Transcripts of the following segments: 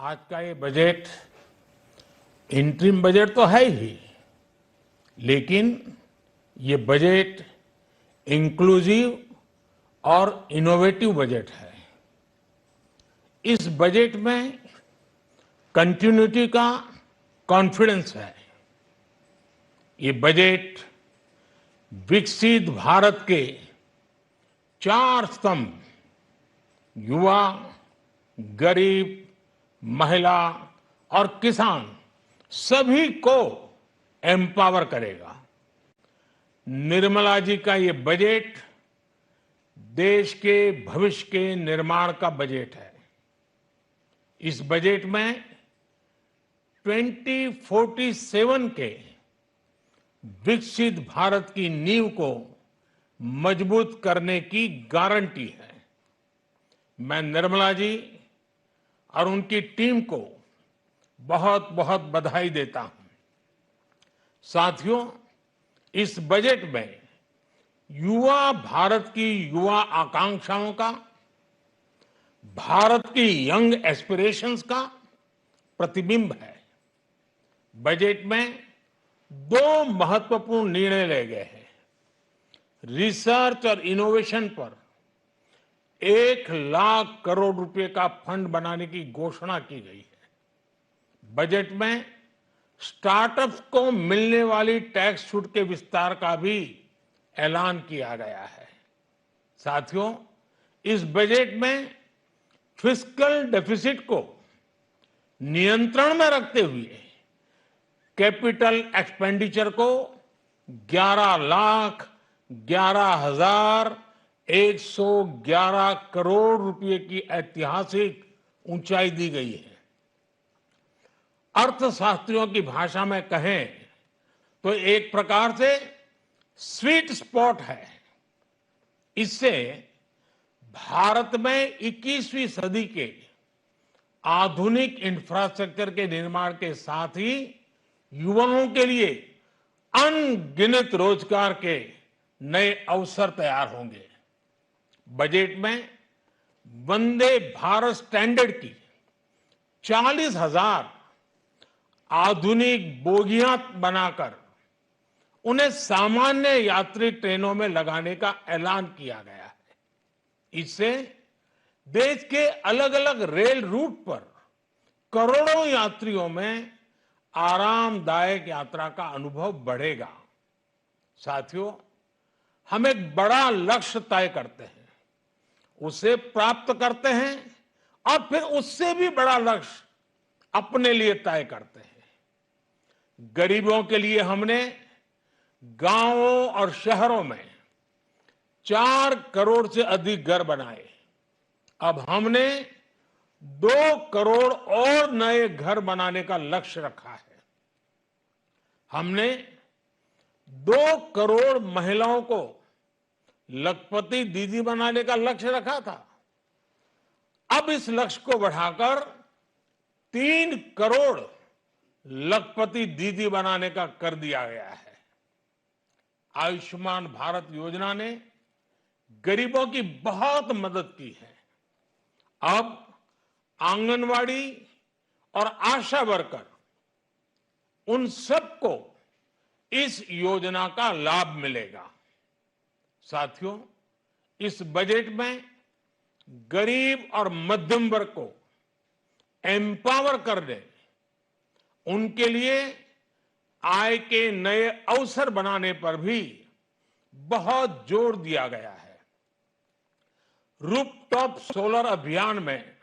आज का ये बजट इंटरिम बजट तो है ही, लेकिन ये बजट इंक्लूसिव और इनोवेटिव बजट है। इस बजट में कंटिन्यूटी का कॉन्फिडेंस है। ये बजट विकसित भारत के चार स्तंभ युवा, गरीब, महिला और किसान सभी को एम्पावर करेगा। निर्मला जी का ये बजट देश के भविष्य के निर्माण का बजट है। इस बजट में 2047 के विकसित भारत की नींव को मजबूत करने की गारंटी है। मैं निर्मला जी और उनकी टीम को बहुत बहुत बधाई देता हूं। साथियों, इस बजट में युवा भारत की युवा आकांक्षाओं का, भारत की यंग एस्पिरेशंस का प्रतिबिंब है। बजट में दो महत्वपूर्ण निर्णय लिए गए हैं। रिसर्च और इनोवेशन पर 1,00,000 करोड़ रुपए का फंड बनाने की घोषणा की गई है। बजट में स्टार्टअप्स को मिलने वाली टैक्स छूट के विस्तार का भी ऐलान किया गया है। साथियों, इस बजट में फिस्कल डेफिसिट को नियंत्रण में रखते हुए कैपिटल एक्सपेंडिचर को 11,11,111 करोड़ रुपए की ऐतिहासिक ऊंचाई दी गई है। अर्थशास्त्रियों की भाषा में कहें तो एक प्रकार से स्वीट स्पॉट है। इससे भारत में 21वीं सदी के आधुनिक इंफ्रास्ट्रक्चर के निर्माण के साथ ही युवाओं के लिए अनगिनत रोजगार के नए अवसर तैयार होंगे। बजट में वंदे भारत स्टैंडर्ड की 40,000 आधुनिक बोगियां बनाकर उन्हें सामान्य यात्री ट्रेनों में लगाने का ऐलान किया गया है। इससे देश के अलग अलग रेल रूट पर करोड़ों यात्रियों में आरामदायक यात्रा का अनुभव बढ़ेगा। साथियों, हम एक बड़ा लक्ष्य तय करते हैं, उसे प्राप्त करते हैं और फिर उससे भी बड़ा लक्ष्य अपने लिए तय करते हैं। गरीबों के लिए हमने गांवों और शहरों में 4 करोड़ से अधिक घर बनाए। अब हमने 2 करोड़ और नए घर बनाने का लक्ष्य रखा है। हमने 2 करोड़ महिलाओं को लखपति दीदी बनाने का लक्ष्य रखा था। अब इस लक्ष्य को बढ़ाकर 3 करोड़ लखपति दीदी बनाने का कर दिया गया है। आयुष्मान भारत योजना ने गरीबों की बहुत मदद की है। अब आंगनवाड़ी और आशा वर्कर, उन सबको इस योजना का लाभ मिलेगा। साथियों, इस बजट में गरीब और मध्यम वर्ग को एम्पावर करने, उनके लिए आय के नए अवसर बनाने पर भी बहुत जोर दिया गया है। रूफटॉप सोलर अभियान में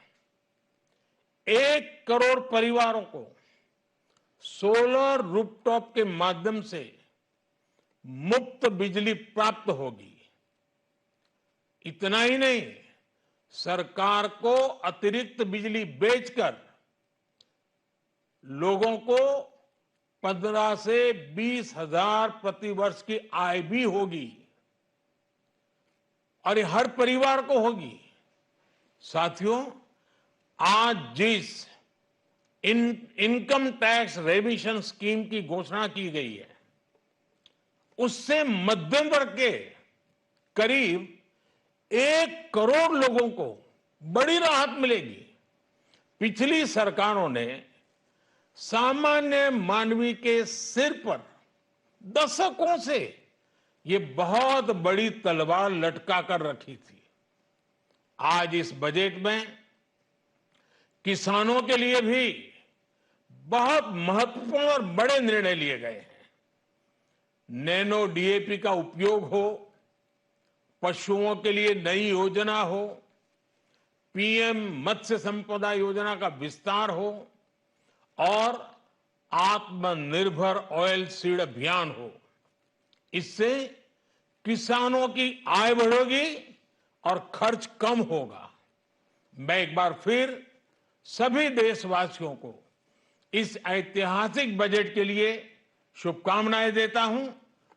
1 करोड़ परिवारों को सोलर रूफटॉप के माध्यम से मुफ्त बिजली प्राप्त होगी। इतना ही नहीं, सरकार को अतिरिक्त बिजली बेचकर लोगों को 15 से 20 हजार प्रति वर्ष की आय भी होगी और ये हर परिवार को होगी। साथियों, आज जिस इनकम टैक्स रेमिशन स्कीम की घोषणा की गई है, उससे मध्यम वर्ग के करीब 1 करोड़ लोगों को बड़ी राहत मिलेगी। पिछली सरकारों ने सामान्य मानवी के सिर पर दशकों से ये बहुत बड़ी तलवार लटका कर रखी थी। आज इस बजट में किसानों के लिए भी बहुत महत्वपूर्ण और बड़े निर्णय लिए गए हैं। नैनो डीएपी का उपयोग हो, पशुओं के लिए नई योजना हो, पीएम मत्स्य संपदा योजना का विस्तार हो और आत्मनिर्भर ऑयल सीड अभियान हो। इससे किसानों की आय बढ़ेगी और खर्च कम होगा। मैं एक बार फिर सभी देशवासियों को इस ऐतिहासिक बजट के लिए शुभकामनाएं देता हूं